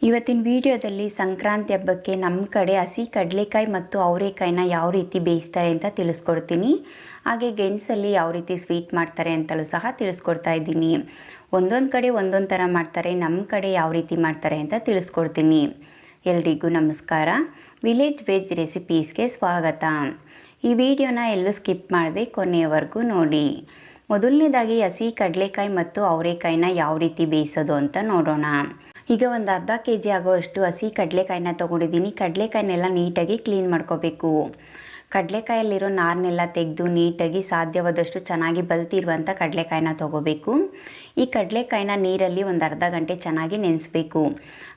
ಇವತ್ತಿನ ವಿಡಿಯೋದಲ್ಲಿ ಸಂಕ್ರಾಂತಿ ಹಬ್ಬಕ್ಕೆ ನಮ್ಮ ಕಡೆ ಹಸಿ ಕಡಲೆಕಾಯಿ ಮತ್ತು ಅವರೆಕಾಯಿನ ಯಾವ ರೀತಿ ಬೇಯಿಸ್ತಾರೆ ಅಂತ ತಿಳಿಸ್ಕೊಡ್ತೀನಿ. ಹಾಗೆ ಗೆಣಸಲ್ಲಿ ಯಾವ ರೀತಿ ಸ್ವೀಟ್ ಮಾಡ್ತಾರೆ ಅಂತಲೂ ಸಹ ತಿಳಿಸ್ಕೊಡ್ತಾ ಇದ್ದೀನಿ. ಒಂದೊಂದು ಕಡೆ ಒಂದೊಂದು ಥರ ಮಾಡ್ತಾರೆ, ನಮ್ಮ ಕಡೆ ಯಾವ ರೀತಿ ಮಾಡ್ತಾರೆ ಅಂತ ತಿಳಿಸ್ಕೊಡ್ತೀನಿ. ಎಲ್ರಿಗೂ ನಮಸ್ಕಾರ. ವಿಲೇಜ್ ವೆಜ್ ರೆಸಿಪೀಸ್ಗೆ ಸ್ವಾಗತ. ಈ ವಿಡಿಯೋನ ಎಲ್ಲೂ ಸ್ಕಿಪ್ ಮಾಡದೆ ಕೊನೆಯವರೆಗೂ ನೋಡಿ. ಮೊದಲನೇದಾಗಿ ಹಸಿ ಕಡಲೆಕಾಯಿ ಮತ್ತು ಅವರೆಕಾಯಿನ ಯಾವ ರೀತಿ ಬೇಯಿಸೋದು ಅಂತ ನೋಡೋಣ. ಈಗ ಒಂದು ಅರ್ಧ kg ಆಗೋಷ್ಟು ಹಸಿ ಕಡಲೆಕಾಯಿನ ತೊಗೊಂಡಿದ್ದೀನಿ. ಕಡಲೆಕಾಯಿನೆಲ್ಲ ನೀಟಾಗಿ ಕ್ಲೀನ್ ಮಾಡ್ಕೋಬೇಕು. ಕಡಲೆಕಾಯಲ್ಲಿರೋ ನಾರನ್ನೆಲ್ಲ ತೆಗೆದು ನೀಟಾಗಿ ಸಾಧ್ಯವಾದಷ್ಟು ಚೆನ್ನಾಗಿ ಬಲ್ತಿರುವಂಥ ಕಡಲೆಕಾಯಿನ ತೊಗೋಬೇಕು. ಈ ಕಡಲೆಕಾಯಿನ ನೀರಲ್ಲಿ ಒಂದು ಅರ್ಧ ಗಂಟೆ ಚೆನ್ನಾಗಿ ನೆನೆಸಬೇಕು.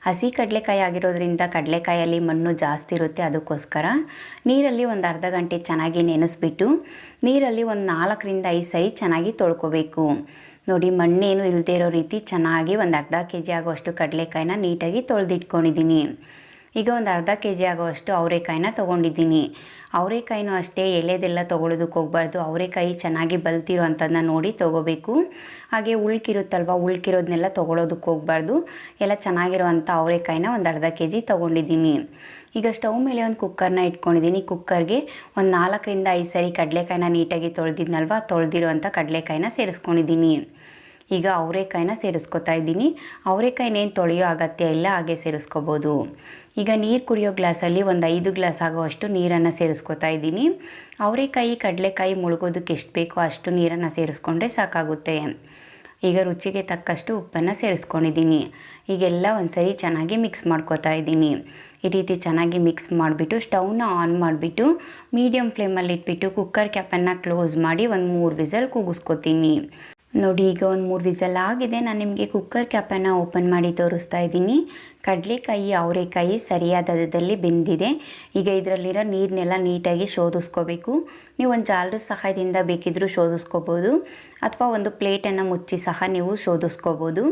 ಹಸಿ ಕಡಲೆಕಾಯಿ ಆಗಿರೋದ್ರಿಂದ ಕಡಲೆಕಾಯಲ್ಲಿ ಮಣ್ಣು ಜಾಸ್ತಿ ಇರುತ್ತೆ, ಅದಕ್ಕೋಸ್ಕರ ನೀರಲ್ಲಿ ಒಂದು ಅರ್ಧ ಗಂಟೆ ಚೆನ್ನಾಗಿ ನೆನೆಸ್ಬಿಟ್ಟು ನೀರಲ್ಲಿ ಒಂದು 4ರಿಂದ 5 ಸರಿ ಚೆನ್ನಾಗಿ ತೊಳ್ಕೊಬೇಕು. ನೋಡಿ, ಮಣ್ಣೇನು ಇಲ್ಲದೇ ಇರೋ ರೀತಿ ಚೆನ್ನಾಗಿ ಒಂದು ಅರ್ಧ kg ಆಗೋಷ್ಟು ಕಡಲೆಕಾಯಿನ ನೀಟಾಗಿ ತೊಳೆದಿಟ್ಕೊಂಡಿದ್ದೀನಿ. ಈಗ ಒಂದು ಅರ್ಧ kg ಆಗೋಷ್ಟು ಅವರೆಕಾಯಿನ ತೊಗೊಂಡಿದ್ದೀನಿ. ಅವರೆಕಾಯಿನೂ ಅಷ್ಟೇ ಎಳೆದೆಲ್ಲ ತೊಗೊಳೋದಕ್ಕೆ ಹೋಗಬಾರ್ದು. ಅವರೆಕಾಯಿ ಚೆನ್ನಾಗಿ ಬಲ್ತಿರೋ ಅಂಥದ್ದನ್ನ ನೋಡಿ ತೊಗೋಬೇಕು. ಹಾಗೆ ಉಳ್ಕಿರೋದನ್ನೆಲ್ಲ ತೊಗೊಳೋದಕ್ಕೆ ಹೋಗಬಾರ್ದು. ಎಲ್ಲ ಚೆನ್ನಾಗಿರೋವಂಥ ಅವರೆಕಾಯಿನ ಒಂದು ಅರ್ಧ kg ತೊಗೊಂಡಿದ್ದೀನಿ. ಈಗ ಸ್ಟವ್ ಮೇಲೆ ಒಂದು ಕುಕ್ಕರ್ನ ಇಟ್ಕೊಂಡಿದ್ದೀನಿ. ಕುಕ್ಕರ್ಗೆ ಒಂದು 4ರಿಂದ 5 ಸರಿ ಕಡಲೆಕಾಯಿನ ನೀಟಾಗಿ ತೊಳೆದಿರೋವಂಥ ಕಡಲೆಕಾಯಿನ ಸೇರಿಸ್ಕೊಂಡಿದ್ದೀನಿ. ಈಗ ಅವರೆಕಾಯಿನ ಸೇರಿಸ್ಕೊತಾ ಇದ್ದೀನಿ. ಅವರೆಕಾಯಿನೇನು ತೊಳೆಯೋ ಅಗತ್ಯ ಇಲ್ಲ, ಹಾಗೆ ಸೇರಿಸ್ಕೋಬೋದು. ಈಗ ನೀರು ಕುಡಿಯೋ ಗ್ಲಾಸಲ್ಲಿ ಒಂದು 5 ಗ್ಲಾಸ್ ಆಗೋವಷ್ಟು ನೀರನ್ನು ಸೇರಿಸ್ಕೊತಾ ಇದ್ದೀನಿ. ಅವರೆಕಾಯಿ ಕಡಲೆಕಾಯಿ ಮುಳುಗೋದಕ್ಕೆ ಎಷ್ಟು ಬೇಕೋ ಅಷ್ಟು ನೀರನ್ನು ಸೇರಿಸ್ಕೊಂಡ್ರೆ ಸಾಕಾಗುತ್ತೆ. ಈಗ ರುಚಿಗೆ ತಕ್ಕಷ್ಟು ಉಪ್ಪನ್ನು ಸೇರಿಸ್ಕೊಂಡಿದ್ದೀನಿ. ಈಗೆಲ್ಲ ಒಂದ್ಸರಿ ಚೆನ್ನಾಗಿ ಮಿಕ್ಸ್ ಮಾಡ್ಕೊತಾ ಇದ್ದೀನಿ. ಈ ರೀತಿ ಚೆನ್ನಾಗಿ ಮಿಕ್ಸ್ ಮಾಡಿಬಿಟ್ಟು ಸ್ಟವ್ನ ಆನ್ ಮಾಡಿಬಿಟ್ಟು ಮೀಡಿಯಮ್ ಫ್ಲೇಮಲ್ಲಿ ಇಟ್ಬಿಟ್ಟು ಕುಕ್ಕರ್ ಕ್ಯಾಪನ್ನು ಕ್ಲೋಸ್ ಮಾಡಿ ಒಂದು 3 ವಿಸಲ್ ಕೂಗಿಸ್ಕೊತೀನಿ. ನೋಡಿ, ಈಗ ಒಂದು 3 ವಿಸಲ್ ಆಗಿದೆ. ನಾನು ನಿಮಗೆ ಕುಕ್ಕರ್ ಕ್ಯಾಪನ್ನು ಓಪನ್ ಮಾಡಿ ತೋರಿಸ್ತಾ ಇದ್ದೀನಿ. ಕಡಲೆಕಾಯಿ ಅವರೆಕಾಯಿ ಸರಿಯಾದ ಹದದಲ್ಲಿ ಬೆಂದಿದೆ. ಈಗ ಇದರಲ್ಲಿರೋ ನೀರನ್ನೆಲ್ಲ ನೀಟಾಗಿ ಶೋಧಿಸ್ಕೋಬೇಕು. ನೀವು ಒಂದು ಜಾಲದ ಸಹಾಯದಿಂದ ಬೇಕಿದ್ದರೂ ಶೋಧಿಸ್ಕೋಬೋದು, ಅಥವಾ ಒಂದು ಪ್ಲೇಟನ್ನು ಮುಚ್ಚಿ ಸಹ ನೀವು ಶೋಧಿಸ್ಕೋಬೋದು.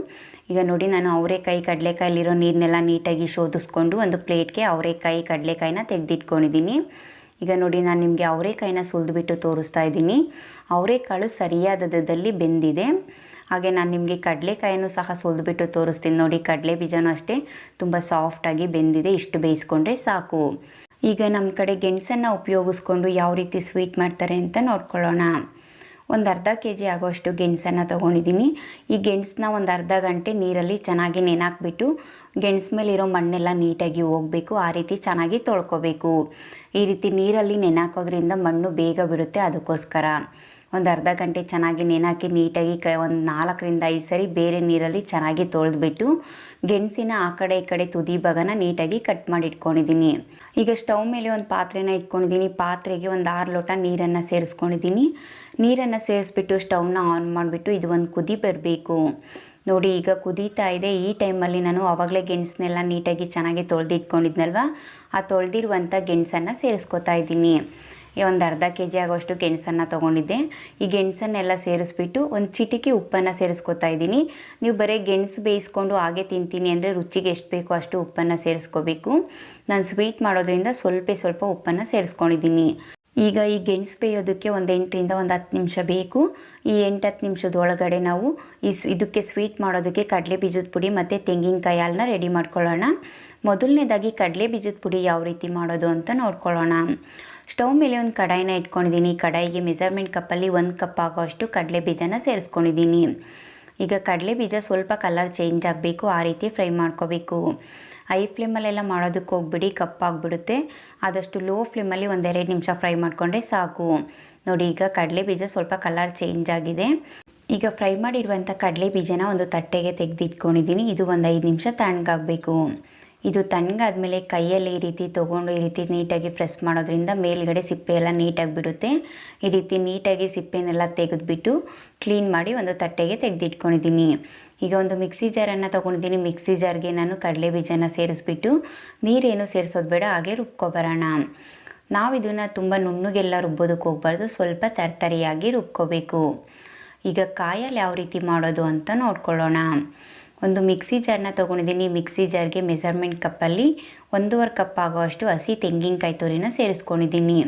ಈಗ ನೋಡಿ, ನಾನು ಅವರೆಕಾಯಿ ಕಡಲೆಕಾಯಲ್ಲಿರೋ ನೀರನ್ನೆಲ್ಲ ನೀಟಾಗಿ ಶೋಧಿಸ್ಕೊಂಡು ಒಂದು ಪ್ಲೇಟ್ಗೆ ಅವರೆಕಾಯಿ ಕಡಲೆಕಾಯಿನ ತೆಗೆದಿಟ್ಕೊಂಡಿದ್ದೀನಿ. ಈಗ ನೋಡಿ, ನಾನು ನಿಮಗೆ ಅವರೆಕಾಯಿನ ಸುಲಿದ್ಬಿಟ್ಟು ತೋರಿಸ್ತಾ ಇದ್ದೀನಿ. ಅವರೆಕಾಳು ಸರಿಯಾದ ಹದದಲ್ಲಿ ಬೆಂದಿದೆ. ಹಾಗೆ ನಾನು ನಿಮಗೆ ಕಡಲೆಕಾಯನ್ನು ಸಹ ಸುಲಿದ್ಬಿಟ್ಟು ತೋರಿಸ್ತೀನಿ. ನೋಡಿ, ಕಡಲೆ ಬೀಜನೂ ಅಷ್ಟೇ ತುಂಬ ಸಾಫ್ಟಾಗಿ ಬೆಂದಿದೆ. ಇಷ್ಟು ಬೇಯಿಸ್ಕೊಂಡ್ರೆ ಸಾಕು. ಈಗ ನಮ್ಮ ಕಡೆ ಗೆಣಸನ್ನು ಉಪಯೋಗಿಸ್ಕೊಂಡು ಯಾವ ರೀತಿ ಸ್ವೀಟ್ ಮಾಡ್ತಾರೆ ಅಂತ ನೋಡ್ಕೊಳ್ಳೋಣ. ಒಂದು ಅರ್ಧ kg ಆಗೋಷ್ಟು ಗೆಣಸನ್ನು ತೊಗೊಂಡಿದ್ದೀನಿ. ಈ ಗೆಣಸನ್ನ ಒಂದು ಅರ್ಧ ಗಂಟೆ ನೀರಲ್ಲಿ ಚೆನ್ನಾಗಿ ನೆನಾಕ್ಬಿಟ್ಟು ಗೆಣಸು ಮೇಲಿರೋ ಮಣ್ಣೆಲ್ಲ ನೀಟಾಗಿ ಹೋಗಬೇಕು. ಆ ರೀತಿ ಚೆನ್ನಾಗಿ ತೊಳ್ಕೊಬೇಕು. ಈ ರೀತಿ ನೀರಲ್ಲಿ ನೆನಾಕೋದ್ರಿಂದ ಮಣ್ಣು ಬೇಗ ಬಿಡುತ್ತೆ, ಅದಕ್ಕೋಸ್ಕರ ಒಂದು ಅರ್ಧ ಗಂಟೆ ಚೆನ್ನಾಗಿ ನೆನಾಕಿ ನೀಟಾಗಿ ಒಂದು 4ರಿಂದ 5 ಸರಿ ಬೇರೆ ನೀರಲ್ಲಿ ಚೆನ್ನಾಗಿ ತೊಳೆದ್ಬಿಟ್ಟು ಗೆಣಸಿನ ಆ ಕಡೆ ಈ ಕಡೆ ತುದಿ ಭಾಗನ ನೀಟಾಗಿ ಕಟ್ ಮಾಡಿ ಇಟ್ಕೊಂಡಿದ್ದೀನಿ. ಈಗ ಸ್ಟವ್ ಮೇಲೆ ಒಂದು ಪಾತ್ರೆನ ಇಟ್ಕೊಂಡಿದ್ದೀನಿ. ಪಾತ್ರೆಗೆ ಒಂದು 6 ಲೋಟ ನೀರನ್ನು ಸೇರಿಸ್ಕೊಂಡಿದ್ದೀನಿ. ನೀರನ್ನು ಸೇರಿಸ್ಬಿಟ್ಟು ಸ್ಟವ್ನ ಆನ್ ಮಾಡಿಬಿಟ್ಟು ಇದು ಒಂದು ಕುದಿ ಬರಬೇಕು. ನೋಡಿ, ಈಗ ಕುದೀತಾ ಇದೆ. ಈ ಟೈಮಲ್ಲಿ ನಾನು ಆವಾಗಲೇ ಗೆಣಸನ್ನೆಲ್ಲ ನೀಟಾಗಿ ಚೆನ್ನಾಗಿ ತೊಳೆದಿಟ್ಕೊಂಡಿದ್ನಲ್ವ, ಆ ತೊಳೆದಿರುವಂಥ ಗೆಣಸನ್ನು ಸೇರಿಸ್ಕೊತಾ ಇದ್ದೀನಿ. ಒಂದು ಅರ್ಧ kg ಆಗೋಷ್ಟು ಗೆಣಸನ್ನು ತೊಗೊಂಡಿದ್ದೆ. ಈ ಗೆಣಸನ್ನೆಲ್ಲ ಸೇರಿಸ್ಬಿಟ್ಟು ಒಂದು ಚಿಟಿಕೆ ಉಪ್ಪನ್ನು ಸೇರಿಸ್ಕೊತಾ ಇದ್ದೀನಿ. ನೀವು ಬರೀ ಗೆಣಸು ಬೇಯಿಸ್ಕೊಂಡು ಹಾಗೆ ತಿಂತೀನಿ ಅಂದರೆ ರುಚಿಗೆ ಎಷ್ಟು ಬೇಕೋ ಅಷ್ಟು ಉಪ್ಪನ್ನು ಸೇರಿಸ್ಕೋಬೇಕು. ನಾನು ಸ್ವೀಟ್ ಮಾಡೋದ್ರಿಂದ ಸ್ವಲ್ಪ ಉಪ್ಪನ್ನು ಸೇರಿಸ್ಕೊಂಡಿದ್ದೀನಿ. ಈಗ ಈ ಗೆಣಸು ಬೇಯೋದಕ್ಕೆ ಒಂದು 8ರಿಂದ 10 ನಿಮಿಷ ಬೇಕು. ಈ 8-10 ನಿಮಿಷದೊಳಗಡೆ ನಾವು ಇದಕ್ಕೆ ಸ್ವೀಟ್ ಮಾಡೋದಕ್ಕೆ ಕಡಲೆ ಬೀಜದ ಪುಡಿ ಮತ್ತು ತೆಂಗಿನಕಾಯಿ ಹಾಲನ್ನ ರೆಡಿ ಮಾಡ್ಕೊಳ್ಳೋಣ. ಮೊದಲನೇದಾಗಿ ಕಡಲೆ ಬೀಜದ ಪುಡಿ ಯಾವ ರೀತಿ ಮಾಡೋದು ಅಂತ ನೋಡ್ಕೊಳ್ಳೋಣ. ಸ್ಟವ್ ಮೇಲೆ ಒಂದು ಕಡಾಯಿನ ಇಟ್ಕೊಂಡಿದ್ದೀನಿ. ಕಡಾಯಿಗೆ ಮೆಜರ್ಮೆಂಟ್ ಕಪ್ಪಲ್ಲಿ 1 ಕಪ್ ಆಗೋಷ್ಟು ಕಡಲೆ ಬೀಜನ ಸೇರಿಸ್ಕೊಂಡಿದ್ದೀನಿ. ಈಗ ಕಡಲೆ ಬೀಜ ಸ್ವಲ್ಪ ಕಲರ್ ಚೇಂಜ್ ಆಗಬೇಕು, ಆ ರೀತಿ ಫ್ರೈ ಮಾಡ್ಕೋಬೇಕು. ಹೈ ಫ್ಲೇಮಲ್ಲೆಲ್ಲ ಮಾಡೋದಕ್ಕೆ ಹೋಗ್ಬಿಡಿ, ಕಪ್ಪಾಗಿಬಿಡುತ್ತೆ. ಆದಷ್ಟು ಲೋ ಫ್ಲೇಮಲ್ಲಿ 1-2 ನಿಮಿಷ ಫ್ರೈ ಮಾಡಿಕೊಂಡ್ರೆ ಸಾಕು. ನೋಡಿ, ಈಗ ಕಡಲೆ ಬೀಜ ಸ್ವಲ್ಪ ಕಲರ್ ಚೇಂಜ್ ಆಗಿದೆ. ಈಗ ಫ್ರೈ ಮಾಡಿರುವಂಥ ಕಡಲೆ ಬೀಜನ ಒಂದು ತಟ್ಟೆಗೆ ತೆಗೆದಿಟ್ಕೊಂಡಿದ್ದೀನಿ. ಇದು ಒಂದು 5 ನಿಮಿಷ ತಣ್ಣಗಾಗಬೇಕು. ಇದು ತಣ್ಣಗಾದ್ಮೇಲೆ ಕೈಯಲ್ಲಿ ಈ ರೀತಿ ತೊಗೊಂಡು ಈ ರೀತಿ ನೀಟಾಗಿ ಪ್ರೆಸ್ ಮಾಡೋದ್ರಿಂದ ಮೇಲ್ಗಡೆ ಸಿಪ್ಪೆ ಎಲ್ಲ ನೀಟಾಗಿ ಬಿಡುತ್ತೆ. ಈ ರೀತಿ ನೀಟಾಗಿ ಸಿಪ್ಪೆನೆಲ್ಲ ತೆಗೆದುಬಿಟ್ಟು ಕ್ಲೀನ್ ಮಾಡಿ ಒಂದು ತಟ್ಟೆಗೆ ತೆಗೆದಿಟ್ಕೊಂಡಿದ್ದೀನಿ. ಈಗ ಒಂದು ಮಿಕ್ಸಿ ಜಾರನ್ನು ತೊಗೊಂಡಿದ್ದೀನಿ. ಮಿಕ್ಸಿ ಜಾರ್ಗೆ ನಾನು ಕಡಲೆ ಬೀಜನ ಸೇರಿಸ್ಬಿಟ್ಟು ನೀರೇನು ಸೇರಿಸೋದು ಬೇಡ, ಹಾಗೆ ರುಬ್ಕೊಬರೋಣ. ನಾವು ಇದನ್ನು ತುಂಬ ನುಣ್ಣಗೆಲ್ಲ ರುಬ್ಬೋದಕ್ಕೆ ಹೋಗಬಾರ್ದು, ಸ್ವಲ್ಪ ತರ್ತರಿಯಾಗಿ ರುಬ್ಕೋಬೇಕು. ಈಗ ಕಾಯಲ್ಲಿ ಯಾವ ರೀತಿ ಮಾಡೋದು ಅಂತ ನೋಡ್ಕೊಳ್ಳೋಣ. ಒಂದು ಮಿಕ್ಸಿ ಜಾರನ್ನ ತೊಗೊಂಡಿದ್ದೀನಿ. ಮಿಕ್ಸಿ ಜಾರ್ಗೆ ಮೆಜರ್ಮೆಂಟ್ ಕಪ್ಪಲ್ಲಿ 1.5 ಕಪ್ ಆಗೋವಷ್ಟು ಹಸಿ ತೆಂಗಿನಕಾಯಿ ತುರಿನ ಸೇರಿಸ್ಕೊಂಡಿದ್ದೀನಿ.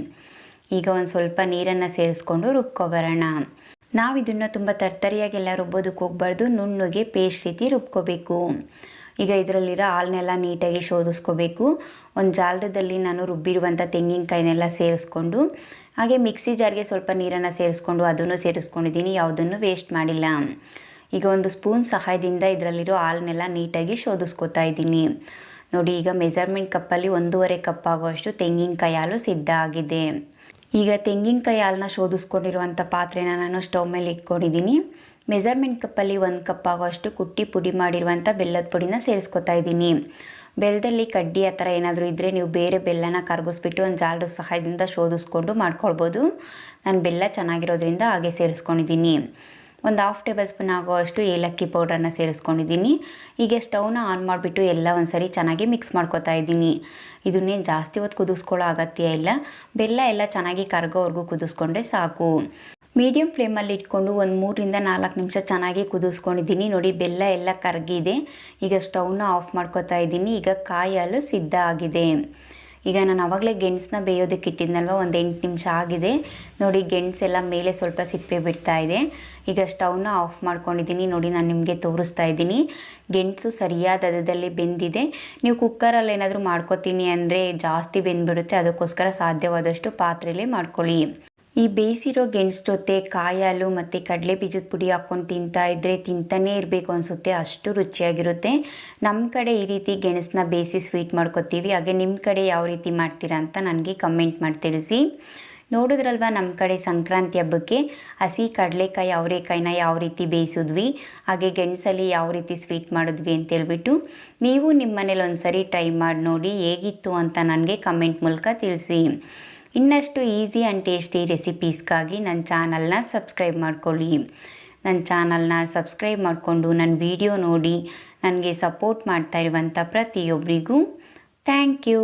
ಈಗ ಒಂದು ಸ್ವಲ್ಪ ನೀರನ್ನು ಸೇರಿಸ್ಕೊಂಡು ರುಬ್ಕೊಬರೋಣ. ನಾವು ಇದನ್ನು ತುಂಬ ತರ್ತರಿಯಾಗೆಲ್ಲ ರುಬ್ಬೋದಕ್ಕೆ ಹೋಗಬಾರ್ದು, ನುಣ್ಣಗೆ ಪೇಸ್ಟ್ ರೀತಿ ರುಬ್ಕೋಬೇಕು. ಈಗ ಇದರಲ್ಲಿರೋ ಹಾಲನ್ನೆಲ್ಲ ನೀಟಾಗಿ ಶೋಧಿಸ್ಕೋಬೇಕು. ಒಂದು ಜಾಲದಲ್ಲಿ ನಾನು ರುಬ್ಬಿರುವಂಥ ತೆಂಗಿನಕಾಯಿನೆಲ್ಲ ಸೇರಿಸ್ಕೊಂಡು, ಹಾಗೆ ಮಿಕ್ಸಿ ಜಾರ್ಗೆ ಸ್ವಲ್ಪ ನೀರನ್ನು ಸೇರಿಸ್ಕೊಂಡು ಅದನ್ನು ಸೇರಿಸ್ಕೊಂಡಿದ್ದೀನಿ, ಯಾವುದನ್ನು ವೇಸ್ಟ್ ಮಾಡಿಲ್ಲ. ಈಗ ಒಂದು ಸ್ಪೂನ್ ಸಹಾಯದಿಂದ ಇದರಲ್ಲಿರೋ ಹಾಲನ್ನೆಲ್ಲ ನೀಟಾಗಿ ಶೋಧಿಸ್ಕೊತಾ ಇದ್ದೀನಿ. ನೋಡಿ, ಈಗ ಮೆಜರ್ಮೆಂಟ್ ಕಪ್ಪಲ್ಲಿ 1.5 ಕಪ್ ಆಗುವಷ್ಟು ತೆಂಗಿನಕಾಯಿ ಹಾಲು ಸಿದ್ಧ ಆಗಿದೆ. ಈಗ ತೆಂಗಿನಕಾಯಿ ಹಾಲನ್ನ ಶೋಧಿಸ್ಕೊಂಡಿರುವಂಥ ಪಾತ್ರೆನ ನಾನು ಸ್ಟವ್ ಮೇಲೆ ಇಟ್ಕೊಂಡಿದ್ದೀನಿ. ಮೆಜರ್ಮೆಂಟ್ ಕಪ್ಪಲ್ಲಿ 1 ಕಪ್ ಆಗುವಷ್ಟು ಕುಟ್ಟಿ ಪುಡಿ ಮಾಡಿರುವಂಥ ಬೆಲ್ಲದ ಪುಡಿನ ಸೇರಿಸ್ಕೊತಾ ಇದ್ದೀನಿ. ಬೆಲ್ಲದಲ್ಲಿ ಕಡ್ಡಿ ಆ ಥರ ಏನಾದರೂ ಇದ್ದರೆ ನೀವು ಬೇರೆ ಬೆಲ್ಲನ ಕರಗಿಸ್ಬಿಟ್ಟು ಒಂದು ಜಾಲದ ಸಹಾಯದಿಂದ ಶೋಧಿಸ್ಕೊಂಡು ಮಾಡ್ಕೊಳ್ಬೋದು. ನಾನು ಬೆಲ್ಲ ಚೆನ್ನಾಗಿರೋದ್ರಿಂದ ಹಾಗೆ ಸೇರಿಸ್ಕೊಂಡಿದ್ದೀನಿ. ಒಂದು 1/2 ಟೇಬಲ್ ಸ್ಪೂನ್ ಆಗುವಷ್ಟು ಏಲಕ್ಕಿ ಪೌಡರನ್ನ ಸೇರಿಸ್ಕೊಂಡಿದ್ದೀನಿ. ಹೀಗೆ ಸ್ಟವ್ನ ಆನ್ ಮಾಡಿಬಿಟ್ಟು ಎಲ್ಲ ಒಂದ್ಸರಿ ಚೆನ್ನಾಗಿ ಮಿಕ್ಸ್ ಮಾಡ್ಕೊತಾ ಇದ್ದೀನಿ. ಇದನ್ನೇ ಜಾಸ್ತಿ ಹೊತ್ತು ಕುದಿಸ್ಕೊಳ್ಳೋ ಅಗತ್ಯ ಇಲ್ಲ, ಬೆಲ್ಲ ಎಲ್ಲ ಚೆನ್ನಾಗಿ ಕರಗೋವರೆಗೂ ಕುದಿಸ್ಕೊಂಡ್ರೆ ಸಾಕು. ಮೀಡಿಯಮ್ ಫ್ಲೇಮಲ್ಲಿ ಇಟ್ಕೊಂಡು ಒಂದು 3ರಿಂದ 4 ನಿಮಿಷ ಚೆನ್ನಾಗಿ ಕುದಿಸ್ಕೊಂಡಿದ್ದೀನಿ. ನೋಡಿ, ಬೆಲ್ಲ ಎಲ್ಲ ಕರಗಿದೆ. ಈಗ ಸ್ಟವ್ನ ಆಫ್ ಮಾಡ್ಕೊತಾ ಇದ್ದೀನಿ. ಈಗ ಕಾಯಿ ಹಾಲು ಸಿದ್ಧ ಆಗಿದೆ. ಈಗ ನಾನು ಆವಾಗಲೇ ಗೆಣಸನ್ನ ಬೇಯೋದಕ್ಕೆ ಇಟ್ಟಿದ್ನಲ್ವ, ಒಂದು 8 ನಿಮಿಷ ಆಗಿದೆ. ನೋಡಿ, ಗೆಣಸೆಲ್ಲ ಮೇಲೆ ಸ್ವಲ್ಪ ಸಿಪ್ಪೆ ಬಿಡ್ತಾ ಇದೆ. ಈಗ ಸ್ಟವ್ನ ಆಫ್ ಮಾಡ್ಕೊಂಡಿದ್ದೀನಿ. ನೋಡಿ, ನಾನು ನಿಮಗೆ ತೋರಿಸ್ತಾ ಇದ್ದೀನಿ. ಗೆಣಸು ಸರಿಯಾದ ಹದದಲ್ಲಿ ಬೆಂದಿದೆ. ನೀವು ಕುಕ್ಕರಲ್ಲಿ ಏನಾದರೂ ಮಾಡ್ಕೊತೀನಿ ಅಂದರೆ ಜಾಸ್ತಿ ಬೆಂದ್ಬಿಡುತ್ತೆ, ಅದಕ್ಕೋಸ್ಕರ ಸಾಧ್ಯವಾದಷ್ಟು ಪಾತ್ರೆಯಲ್ಲೇ ಮಾಡ್ಕೊಳ್ಳಿ. ಈ ಬೇಯಿಸಿರೋ ಗೆಣಸು ಜೊತೆ ಕಾಯಿ ಹಾಲು ಮತ್ತು ಕಡಲೆ ಬೀಜದ ಪುಡಿ ಹಾಕ್ಕೊಂಡು ತಿಂತಾ ಇದ್ದರೆ ತಿಂತಾನೇ ಇರಬೇಕು ಅನಿಸುತ್ತೆ, ಅಷ್ಟು ರುಚಿಯಾಗಿರುತ್ತೆ. ನಮ್ಮ ಕಡೆ ಈ ರೀತಿ ಗೆಣಸನ್ನ ಬೇಯಿಸಿ ಸ್ವೀಟ್ ಮಾಡ್ಕೊತೀವಿ. ಹಾಗೆ ನಿಮ್ಮ ಕಡೆ ಯಾವ ರೀತಿ ಮಾಡ್ತೀರಾ ಅಂತ ನನಗೆ ಕಮೆಂಟ್ ಮಾಡಿ ತಿಳಿಸಿ. ನೋಡಿದ್ರಲ್ವ, ನಮ್ಮ ಕಡೆ ಸಂಕ್ರಾಂತಿ ಹಬ್ಬಕ್ಕೆ ಹಸಿ ಕಡಲೆಕಾಯಿ ಅವರೆಕಾಯಿನ ಯಾವ ರೀತಿ ಬೇಯಿಸಿದ್ವಿ, ಹಾಗೆ ಗೆಣಸಲ್ಲಿ ಯಾವ ರೀತಿ ಸ್ವೀಟ್ ಮಾಡಿದ್ವಿ ಅಂತೇಳ್ಬಿಟ್ಟು ನೀವು ನಿಮ್ಮ ಮನೇಲಿ ಒಂದು ಸರಿ ಟ್ರೈ ಮಾಡಿ ನೋಡಿ ಹೇಗಿತ್ತು ಅಂತ ನನಗೆ ಕಮೆಂಟ್ ಮೂಲಕ ತಿಳಿಸಿ. ಇನ್ನಷ್ಟು ಈಸಿ ಆ್ಯಂಡ್ ಟೇಸ್ಟಿ ರೆಸಿಪೀಸ್ಗಾಗಿ ನನ್ನ ಚಾನಲ್ನ ಸಬ್ಸ್ಕ್ರೈಬ್ ಮಾಡ್ಕೊಳ್ಳಿ. ನನ್ನ ಚಾನಲ್ನ ಸಬ್ಸ್ಕ್ರೈಬ್ ಮಾಡಿಕೊಂಡು ನನ್ನ ವಿಡಿಯೋ ನೋಡಿ ನನಗೆ ಸಪೋರ್ಟ್ ಮಾಡ್ತಾ ಇರುವಂಥ ಪ್ರತಿಯೊಬ್ಬರಿಗೂ ಥ್ಯಾಂಕ್ ಯು.